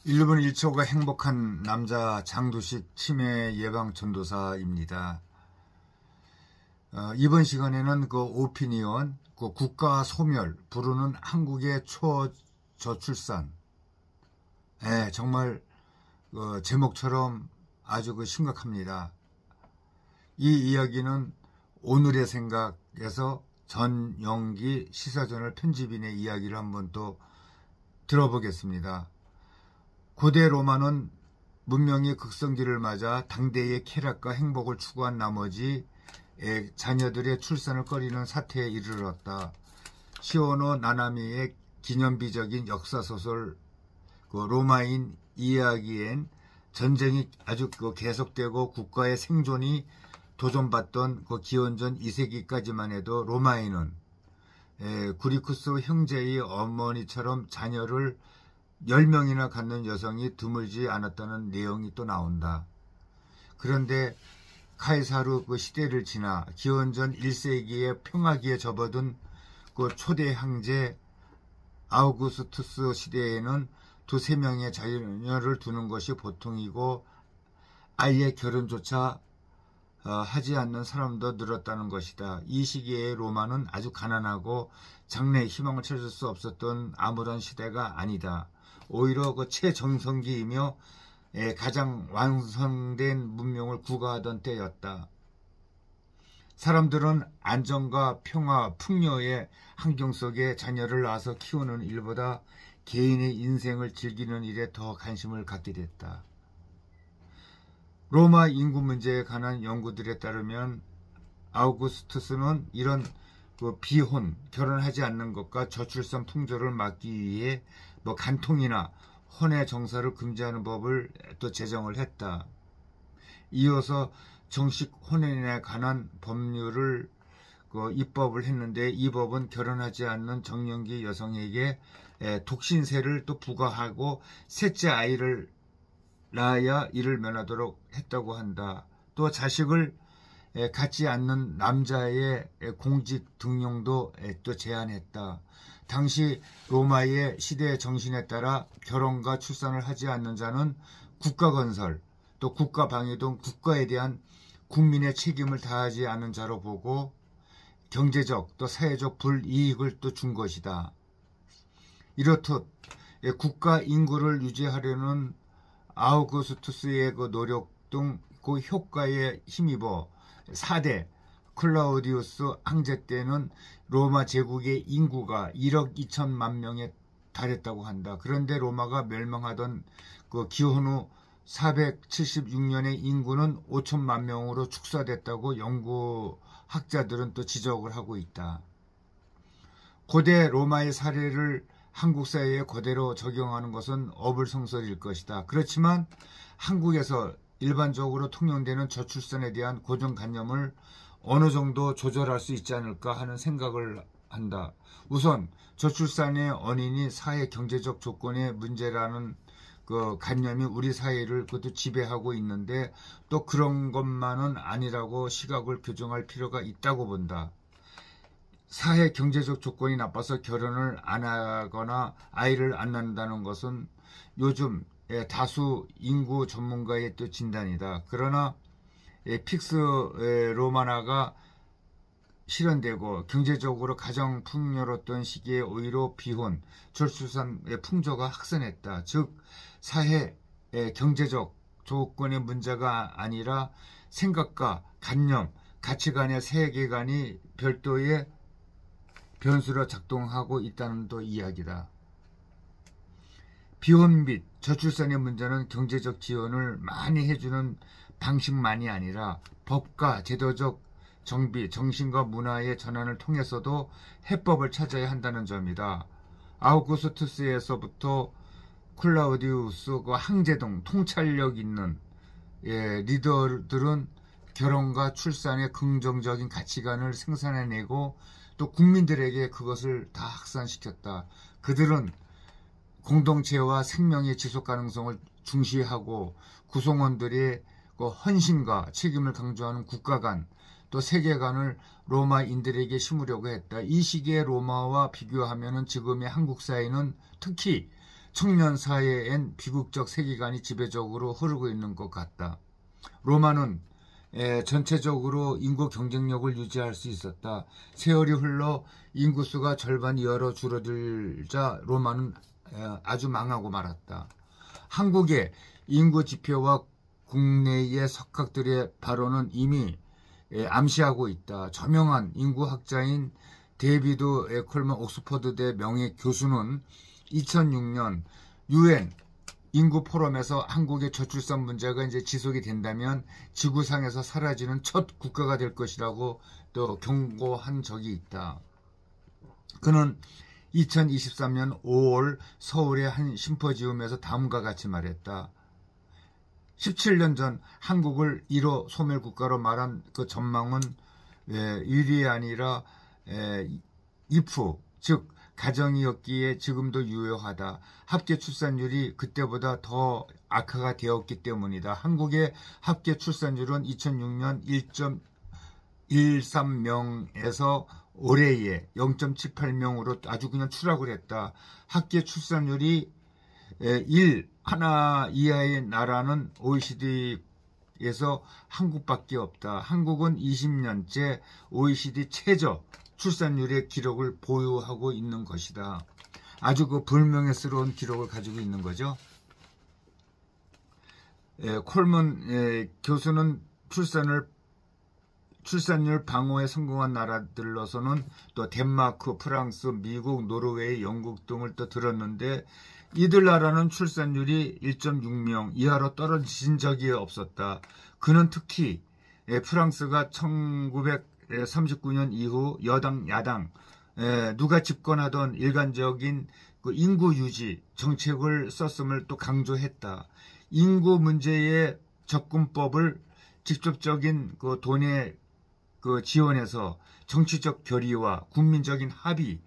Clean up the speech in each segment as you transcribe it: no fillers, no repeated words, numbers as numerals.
1분 1초가 행복한 남자 장두식 치매 예방 전도사입니다. 이번 시간에는 그 오피니언, 그 국가 소멸 부르는 한국의 초저출산, 정말 제목처럼 아주 심각합니다. 이 이야기는 오늘의 생각에서 전영기 시사저널 편집인의 이야기를 한번 또 들어보겠습니다. 고대 로마는 문명의 극성기를 맞아 당대의 쾌락과 행복을 추구한 나머지 자녀들의 출산을 꺼리는 사태에 이르렀다. 시오노 나나미의 기념비적인 역사소설 로마인 이야기엔 전쟁이 아주 계속되고 국가의 생존이 도전받던 기원전 2세기까지만 해도 로마인은 구리쿠스 형제의 어머니처럼 자녀를 10명이나 갖는 여성이 드물지 않았다는 내용이 또 나온다. 그런데 카이사르 시대를 지나 기원전 1세기의 평화기에 접어든 초대 황제 아우구스투스 시대에는 두세 명의 자녀를 두는 것이 보통이고 아예 결혼조차 하지 않는 사람도 늘었다는 것이다. 이 시기에 로마는 아주 가난하고 장래의 희망을 찾을 수 없었던 아무런 시대가 아니다. 오히려 최정성기이며 가장 완성된 문명을 구가하던 때였다. 사람들은 안정과 평화, 풍요의 환경 속에 자녀를 낳아서 키우는 일보다 개인의 인생을 즐기는 일에 더 관심을 갖게 됐다. 로마 인구 문제에 관한 연구들에 따르면 아우구스투스는 이런 비혼, 결혼하지 않는 것과 저출산 풍조를 막기 위해 간통이나 혼외 정사를 금지하는 법을 또 제정을 했다. 이어서 정식 혼인에 관한 법률을 입법을 했는데 이 법은 결혼하지 않는 정년기 여성에게 독신세를 또 부과하고 셋째 아이를 낳아야 이를 면하도록 했다고 한다. 또 자식을 갖지 않는 남자의 공직 등용도 또 제한했다. 당시 로마의 시대의 정신에 따라 결혼과 출산을 하지 않는 자는 국가 건설, 또 국가 방위 등 국가에 대한 국민의 책임을 다하지 않은 자로 보고 경제적 또 사회적 불이익을 또 준 것이다. 이렇듯 국가 인구를 유지하려는 아우구스투스의 노력 등 효과에 힘입어 4대 클라우디우스 황제 때는 로마 제국의 인구가 1억 2천만 명에 달했다고 한다. 그런데 로마가 멸망하던 기원 후 476년의 인구는 5천만 명으로 축소됐다고 연구학자들은 또 지적을 하고 있다. 고대 로마의 사례를 한국 사회에 그대로 적용하는 것은 어불성설일 것이다. 그렇지만 한국에서 일반적으로 통용되는 저출산에 대한 고정관념을 어느 정도 조절할 수 있지 않을까 하는 생각을 한다. 우선 저출산의 원인이 사회 경제적 조건의 문제라는 관념이 우리 사회를 그것도 지배하고 있는데 또 그런 것만은 아니라고 시각을 교정할 필요가 있다고 본다. 사회 경제적 조건이 나빠서 결혼을 안 하거나 아이를 안 낳는다는 것은 요즘 다수 인구 전문가의 또 진단이다. 그러나 픽스 로마나가 실현되고 경제적으로 가장 풍요로웠던 시기에 오히려 비혼, 저출산의 풍조가 확산했다. 즉 사회 경제적 조건의 문제가 아니라 생각과 관념, 가치관의 세계관이 별도의 변수로 작동하고 있다는 또 이야기다. 비혼 및 저출산의 문제는 경제적 지원을 많이 해주는 방식만이 아니라 법과 제도적 정비, 정신과 문화의 전환을 통해서도 해법을 찾아야 한다는 점이다. 아우구스투스에서부터 클라우디우스 황제 등 통찰력 있는 리더들은 결혼과 출산의 긍정적인 가치관을 생산해내고 또 국민들에게 그것을 다 확산시켰다. 그들은 공동체와 생명의 지속 가능성을 중시하고 구성원들의 헌신과 책임을 강조하는 국가관 또 세계관을 로마인들에게 심으려고 했다. 이 시기의 로마와 비교하면 지금의 한국 사회는 특히 청년 사회엔 비극적 세계관이 지배적으로 흐르고 있는 것 같다. 로마는 전체적으로 인구 경쟁력을 유지할 수 있었다. 세월이 흘러 인구수가 절반 이하로 줄어들자 로마는 아주 망하고 말았다. 한국의 인구 지표와 국내의 석학들의 발언은 이미 암시하고 있다. 저명한 인구학자인 데이비드 콜먼 옥스퍼드대 명예교수는 2006년 UN 인구 포럼에서 한국의 저출산 문제가 이제 지속이 된다면 지구상에서 사라지는 첫 국가가 될 것이라고 또 경고한 적이 있다. 그는 2023년 5월 서울의 한 심포지움에서 다음과 같이 말했다. 17년 전 한국을 1호 소멸국가로 말한 그 전망은 일이 아니라 if, 즉 가정이었기에 지금도 유효하다. 합계 출산율이 그때보다 더 악화가 되었기 때문이다. 한국의 합계 출산율은 2006년 1.13명에서 올해에 0.78명으로 아주 그냥 추락을 했다. 합계 출산율이 1 이하의 나라는 OECD에서 한국밖에 없다. 한국은 20년째 OECD 최저 출산율의 기록을 보유하고 있는 것이다. 아주 그 불명예스러운 기록을 가지고 있는 거죠. 콜먼 교수는 출산율 방어에 성공한 나라들로서는 또 덴마크, 프랑스, 미국, 노르웨이, 영국 등을 또 들었는데 이들 나라는 출산율이 1.6명 이하로 떨어진 적이 없었다. 그는 특히 프랑스가 1939년 이후 여당, 야당 누가 집권하던 일관적인 그 인구 유지 정책을 썼음을 또 강조했다. 인구 문제의 접근법을 직접적인 그 돈의 그 지원에서 정치적 결의와 국민적인 합의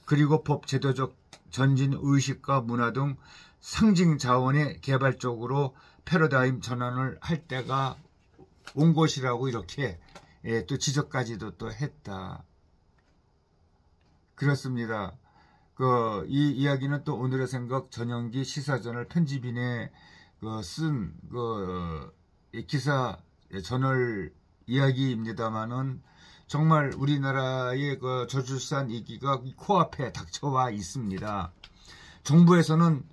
그리고 법 제도적 전진 의식과 문화 등 상징 자원의 개발적으로 패러다임 전환을 할 때가 온 것이라고 이렇게 또 지적까지도 또 했다. 그렇습니다. 이 이야기는 또 오늘의 생각 전영기 시사저널 편집인의 쓴 기사 저널 이야기입니다만은 정말 우리나라의 그 저출산 위기가 코앞에 닥쳐와 있습니다. 정부에서는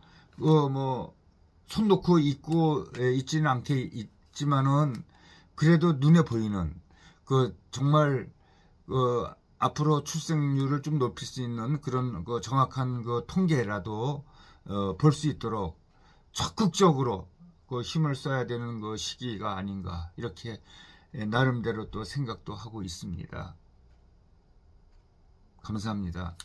손 놓고 있지는 않게 있지만은 그래도 눈에 보이는 정말 앞으로 출생률을 좀 높일 수 있는 그런 정확한 통계라도 볼 수 있도록 적극적으로 힘을 써야 되는 시기가 아닌가 이렇게 나름대로 또 생각도 하고 있습니다. 감사합니다.